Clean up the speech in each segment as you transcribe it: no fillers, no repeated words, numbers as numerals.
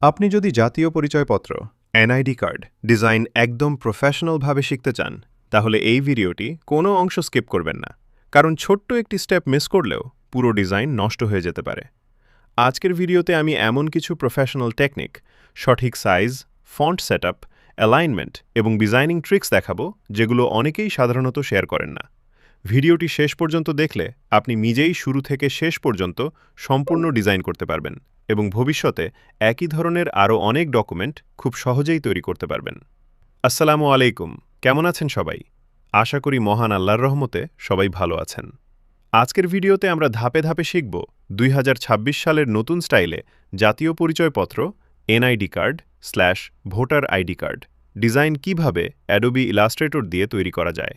আপনি যদি জাতীয় পরিচয়পত্র এনআইডি কার্ড ডিজাইন একদম প্রফেশনালভাবে শিখতে চান তাহলে এই ভিডিওটি কোনো অংশ স্কিপ করবেন না, কারণ ছোট্ট একটি স্টেপ মিস করলেও পুরো ডিজাইন নষ্ট হয়ে যেতে পারে। আজকের ভিডিওতে আমি এমন কিছু প্রফেশনাল টেকনিক, সঠিক সাইজ, ফন্ট সেটআপ, অ্যালাইনমেন্ট এবং ডিজাইনিং ট্রিক্স দেখাবো যেগুলো অনেকেই সাধারণত শেয়ার করেন না। ভিডিওটি শেষ পর্যন্ত দেখলে আপনি নিজেই শুরু থেকে শেষ পর্যন্ত সম্পূর্ণ ডিজাইন করতে পারবেন এবং ভবিষ্যতে একই ধরনের আরও অনেক ডকুমেন্ট খুব সহজেই তৈরি করতে পারবেন। আসসালামু আলাইকুম, কেমন আছেন সবাই? আশা করি মহান আল্লাহর রহমতে সবাই ভালো আছেন। আজকের ভিডিওতে আমরা ধাপে ধাপে শিখব 2026 সালের নতুন স্টাইলে জাতীয় পরিচয়পত্র NID card voter ID card design কিভাবে অ্যাডোবি ইলাস্ট্রেটর দিয়ে তৈরি করা যায়।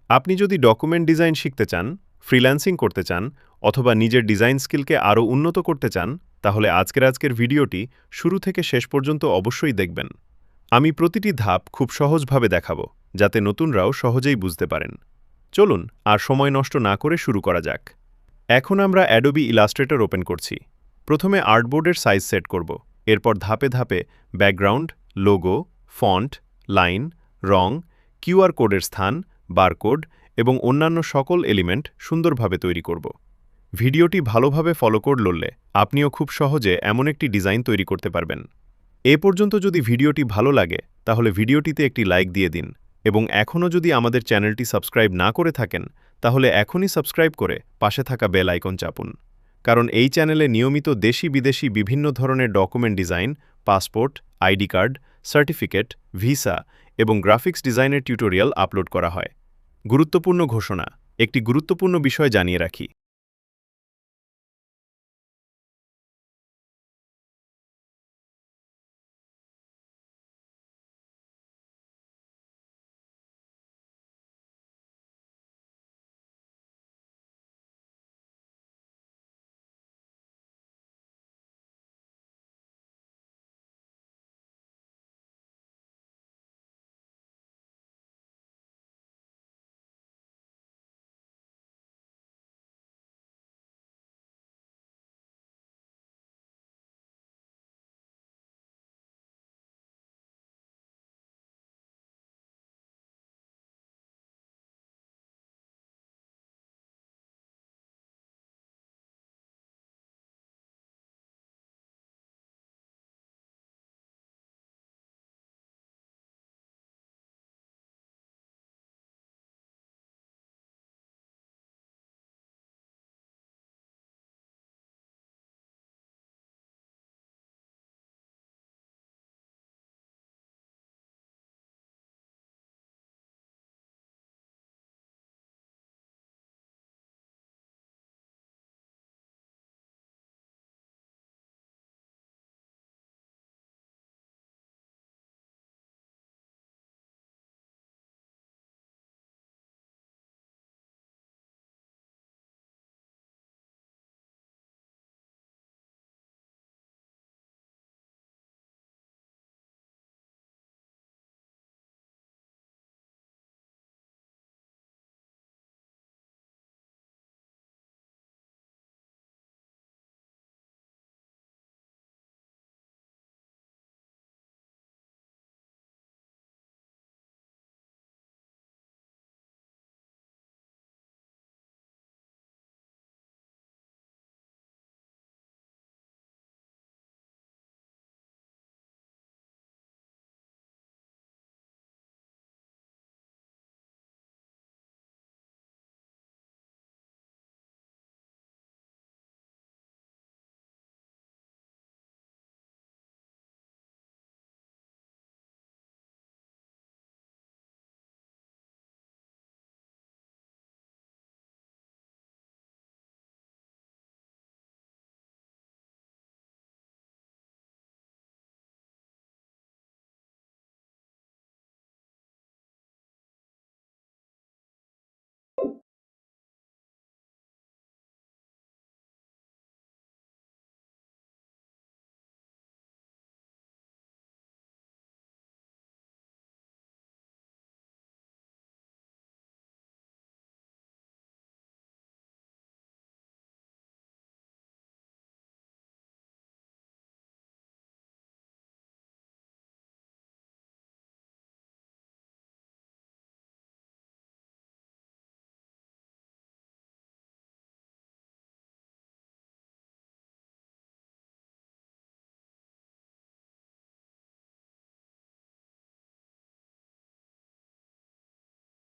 আপনি যদি ডকুমেন্ট ডিজাইন শিখতে চান, ফ্রিল্যান্সিং করতে চান অথবা নিজের ডিজাইন স্কিলকে আরও উন্নত করতে চান, তাহলে আজকের ভিডিওটি শুরু থেকে শেষ পর্যন্ত অবশ্যই দেখবেন। আমি প্রতিটি ধাপ খুব সহজভাবে দেখাবো, যাতে নতুনরাও সহজেই বুঝতে পারেন। চলুন আর সময় নষ্ট না করে শুরু করা যাক। এখন আমরা অ্যাডোবি ইলাস্ট্রেটর ওপেন করছি। প্রথমে আর্টবোর্ডের সাইজ সেট করব। এরপর ধাপে ধাপে ব্যাকগ্রাউন্ড, লোগো, ফন্ট, লাইন, রং, কিউআর কোডের স্থান, বারকোড এবং অন্যান্য সকল এলিমেন্ট সুন্দরভাবে তৈরি করব। ভিডিওটি ভালোভাবে ফলো করলে আপনিও খুব সহজে এমন একটি ডিজাইন তৈরি করতে পারবেন। এ পর্যন্ত যদি ভিডিওটি ভালো লাগে তাহলে ভিডিওটিতে একটি লাইক দিয়ে দিন এবং এখনও যদি আমাদের চ্যানেলটি সাবস্ক্রাইব না করে থাকেন তাহলে এখনই সাবস্ক্রাইব করে পাশে থাকা বেল আইকন চাপুন, কারণ এই চ্যানেলে নিয়মিত দেশি বিদেশি বিভিন্ন ধরনের document design, passport, ID card, certificate, visa এবং গ্রাফিক্স ডিজাইনের টিউটোরিয়াল আপলোড করা হয়। গুরুত্বপূর্ণ ঘোষণা, একটি গুরুত্বপূর্ণ বিষয় জানিয়ে রাখি।